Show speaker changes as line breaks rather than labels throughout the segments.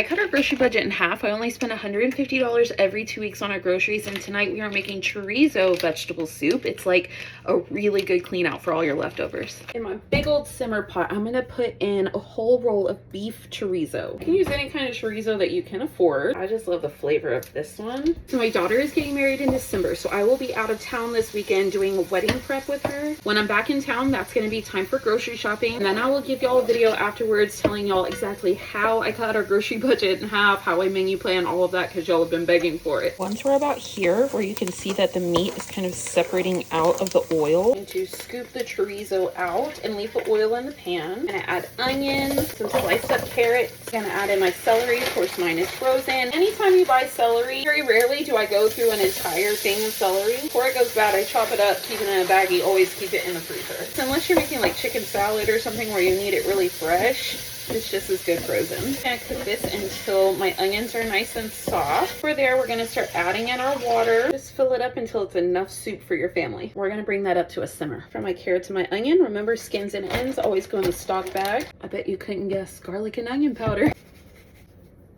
I cut our grocery budget in half. I only spend $150 every 2 weeks on our groceries, and tonight we are making chorizo vegetable soup. It's like a really good clean out for all your leftovers. In my big old simmer pot, I'm gonna put in a whole roll of beef chorizo. You can use any kind of chorizo that you can afford. I just love the flavor of this one. So my daughter is getting married in December, so I will be out of town this weekend doing a wedding prep with her. When I'm back in town, that's gonna be time for grocery shopping, and then I will give y'all a video afterwards telling y'all exactly how I cut our grocery budget in half, how I menu plan, all of that, because y'all have been begging for it. Once we're about here, where you can see that the meat is kind of separating out of the oil, I'm going to scoop the chorizo out and leave the oil in the pan. I'm gonna add onions, some sliced up carrots. I'm gonna add in my celery. Of course, mine is frozen. Anytime you buy celery, very rarely do I go through an entire thing of celery. Before it goes bad, I chop it up, keep it in a baggie, always keep it in the freezer. So unless you're making like chicken salad or something where you need it really fresh, it's just as good frozen. I'm gonna cook this until my onions are nice and soft. For there, we're gonna start adding in our water. Just fill it up until it's enough soup for your family. We're gonna bring that up to a simmer. For my carrots and my onion, remember skins and ends always go in the stock bag. I bet you couldn't guess garlic and onion powder.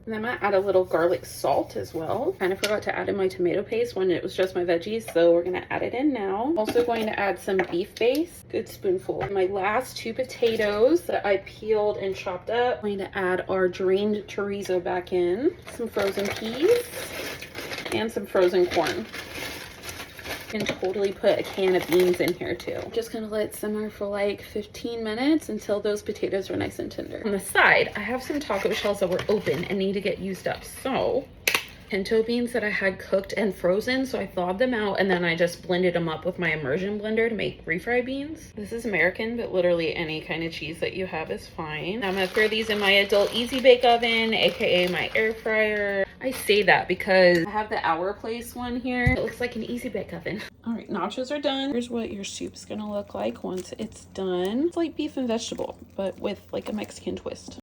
And I'm gonna add a little garlic salt as well. Kind of forgot to add in my tomato paste when it was just my veggies, so we're gonna add it in now. Also going to add some beef base, good spoonful. And my last 2 potatoes that I peeled and chopped up. I'm going to add our drained chorizo back in, some frozen peas, and some frozen corn. Can totally put a can of beans in here too. Just gonna let it simmer for like 15 minutes until those potatoes are nice and tender. On the side, I have some taco shells that were open and need to get used up. So pinto beans that I had cooked and frozen, so I thawed them out and then I just blended them up with my immersion blender to make refried beans. This is American, but literally any kind of cheese that you have is fine. Now I'm gonna throw these in my adult easy bake oven, aka my air fryer. I say that because I have the Our Place one here. It looks like an easy bake oven. All right, nachos are done. Here's what your soup's gonna look like once it's done. It's like beef and vegetable, but with like a Mexican twist.